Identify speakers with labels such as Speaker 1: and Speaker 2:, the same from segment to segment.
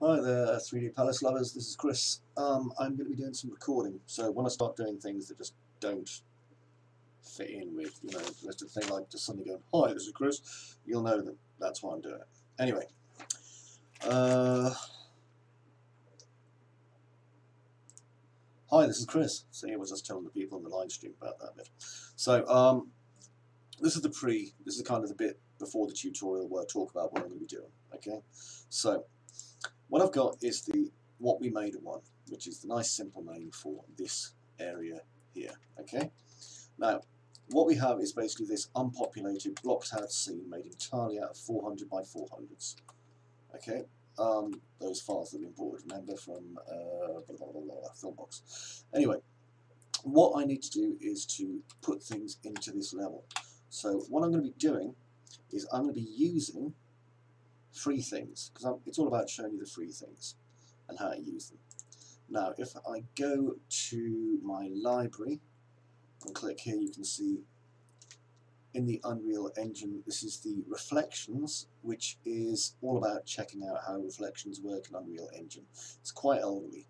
Speaker 1: Hi there, 3D Palace lovers. This is Chris. I'm going to be doing some recording. So when I start doing things that just don't fit in with, the rest of the thing, like just suddenly going, "Hi, this is Chris," you'll know that that's why I'm doing it. Anyway, hi, this is Chris. See, I was just telling the people on the live stream about that bit. So this is this is kind of the bit before the tutorial where I talk about what I'm going to be doing. Okay, so what I've got is what we made one, which is the nice simple name for this area here. Okay, now what we have is basically this unpopulated blocked out scene made entirely out of 400 by 400s. Okay, those files that we imported, remember, from Filmbox. Anyway, what I need to do is to put things into this level. So what I'm going to be doing is I'm going to be using free things, because it's all about showing you the free things and how to use them. Now if I go to my library and click here, you can see in the Unreal Engine this is the reflections, which is all about checking out how reflections work in Unreal Engine. It's quite elderly.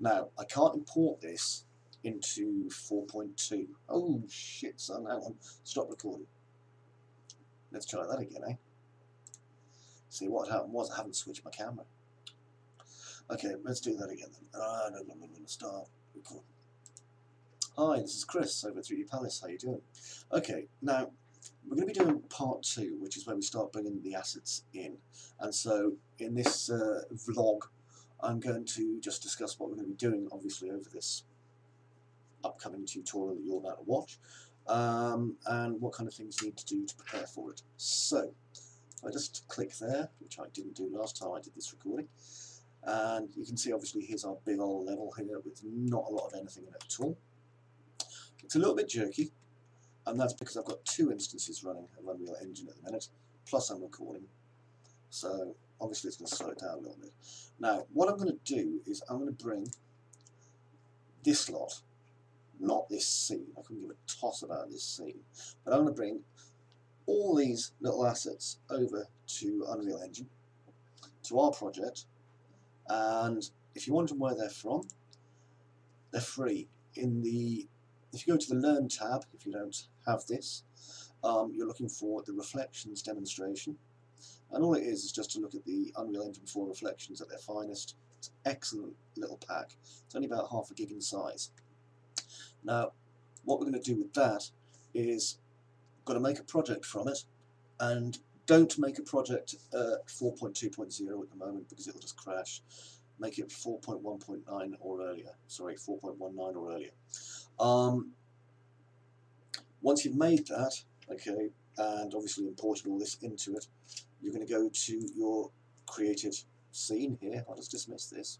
Speaker 1: Now I can't import this into 4.2. Oh shit, son, hang on, stop recording. Let's try that again, eh? See, what happened was I haven't switched my camera. Okay, let's do that again then. No, start recording. Hi, this is Chris over at 3D Palace. How you doing? Okay, now we're going to be doing part 2, which is where we start bringing the assets in. And so in this vlog, I'm going to just discuss what we're going to be doing, obviously, over this upcoming tutorial that you're about to watch, and what kind of things you need to do to prepare for it. So I just click there, which I didn't do last time I did this recording, and you can see obviously here's our big old level here with not a lot of anything in it at all. It's a little bit jerky, and that's because I've got 2 instances running of Unreal Engine at the minute, plus I'm recording, so obviously it's going to slow it down a little bit. Now what I'm going to do is I'm going to bring this lot, not this scene, I couldn't give a toss about this scene, but I'm going to bring all these little assets over to Unreal Engine, to our project, and if you're wondering where they're from, they're free. If you go to the Learn tab, if you don't have this, you're looking for the reflections demonstration, and all it is just to look at the Unreal Engine 4 reflections at their finest. It's an excellent little pack. It's only about half a gig in size. Now what we're going to do with that is got to make a project from it, and don't make a project 4.2.0 at the moment because it'll just crash. Make it 4.1.9 or earlier, sorry, 4.19 or earlier. Once you've made that, okay, and obviously imported all this into it, you're going to go to your created scene here. I'll just dismiss this,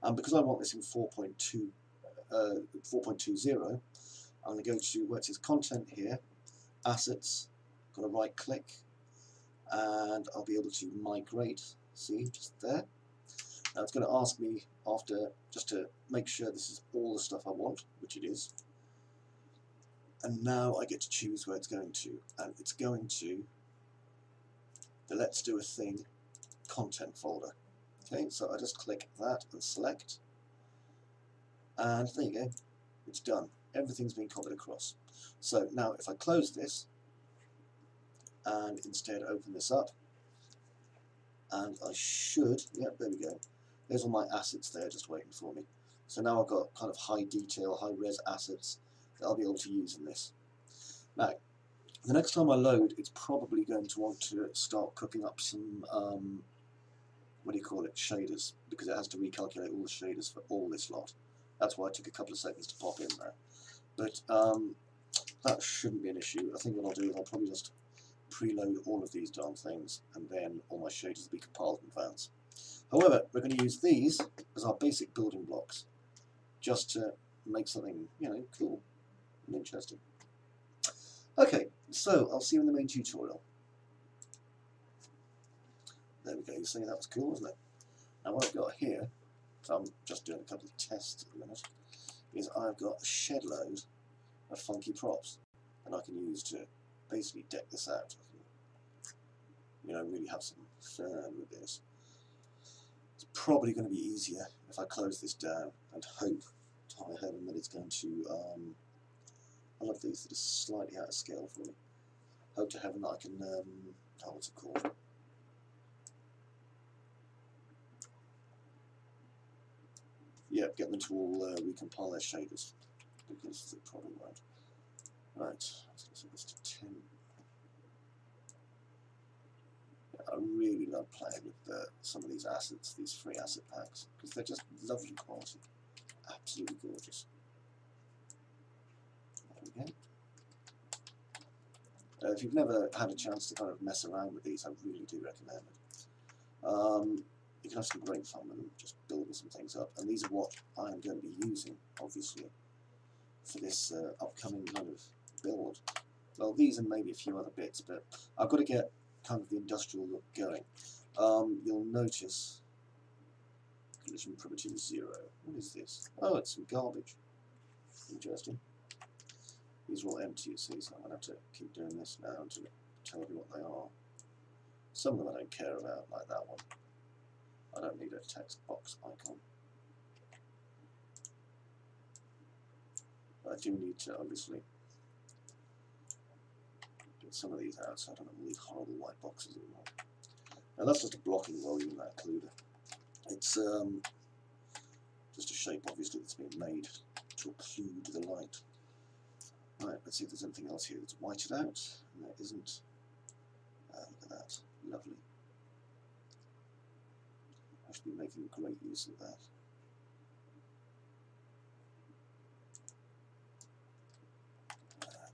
Speaker 1: and because I want this in 4.20, I'm going to go to where it says content here, assets, got to right click, and I'll be able to migrate, see, just there. Now it's going to ask me after, just to make sure this is all the stuff I want, which it is, and now I get to choose where it's going to, and it's going to the Let's Do a Thing content folder. Okay, so I just click that and select, and there you go, it's done. Everything's been copied across. So now if I close this and instead open this up, and I should, yep, there we go. There's all my assets there just waiting for me. So now I've got kind of high detail, high res assets that I'll be able to use in this. Now, the next time I load, it's probably going to want to start cooking up some, what do you call it, shaders, because it has to recalculate all the shaders for all this lot. That's why it took a couple of seconds to pop in there. But that shouldn't be an issue. I think what I'll do is I'll probably just preload all of these darn things, and then all my shaders will be compiled in advance. However, we're going to use these as our basic building blocks, just to make something, cool and interesting. Okay, so I'll see you in the main tutorial. There we go, you see that was cool, wasn't it? Now what I've got here, so I'm just doing a couple of tests at the minute, is I've got a shed load of funky props that I can use to basically deck this out. I can, really have some fun with this. It's probably going to be easier if I close this down and hope to high heaven that it's going to, I love these that are slightly out of scale for me. Hope to heaven that I can, oh, what's it called? Yeah, get them to all recompile their shaders, because they probably won't. Right, let's set this to 10. Yeah, I really love playing with some of these assets, these free asset packs, because they're just lovely quality. Absolutely gorgeous. There we go. If you've never had a chance to kind of mess around with these, I really do recommend it. You can have some great fun with them, just building some things up. And these are what I am going to be using, obviously, for this upcoming kind of build. Well, these and maybe a few other bits, but I've got to get kind of the industrial look going. You'll notice collision primitive 0. What is this? Oh, it's some garbage. Interesting. These are all empty, you see, so I'm going to have to keep doing this now to tell you what they are. Some of them I don't care about, like that one. I don't need a text box icon. But I do need to, obviously, get some of these out so I don't have all these horrible white boxes anymore. Now that's just a blocking volume, that occluder. It's just a shape, obviously, that's been made to occlude the light. Right, let's see if there's anything else here that's whited out. And there isn't. Look at that. Lovely. I should be making great use of that.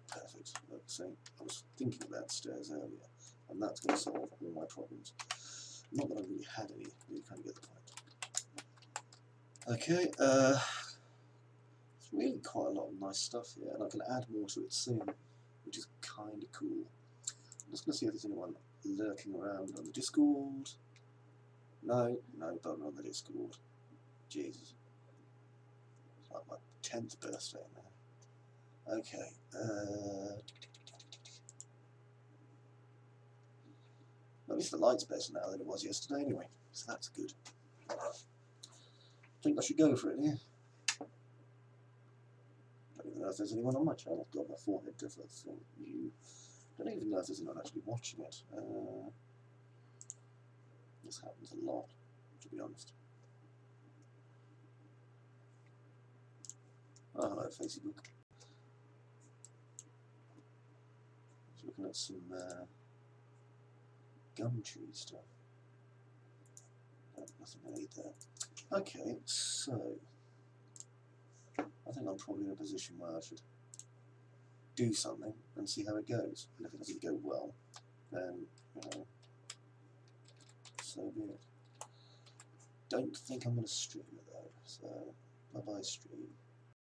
Speaker 1: Perfect. Look, see, I was thinking about stairs earlier, and that's going to solve all my problems. Not that I really had any, but you kind of get the point. Okay, it's really quite a lot of nice stuff here, and I can add more to it soon, which is kind of cool. I'm just going to see if there's anyone lurking around on the Discord. No, don't on the Discord. Jesus. It's like my 10th birthday now. Okay. At least the light's better now than it was yesterday anyway, so that's good. I think I should go for it here. Don't even know if there's anyone on my channel. God, my forehead does that thing. Don't even know if there's anyone actually watching it. This happens a lot, to be honest. Oh, hello, Facebook. Just looking at some gum tree stuff. No, nothing I need there. Okay, so I think I'm probably in a position where I should do something and see how it goes. And if it doesn't go well, then, you know, so be it. Don't think I'm going to stream it though, so bye bye stream.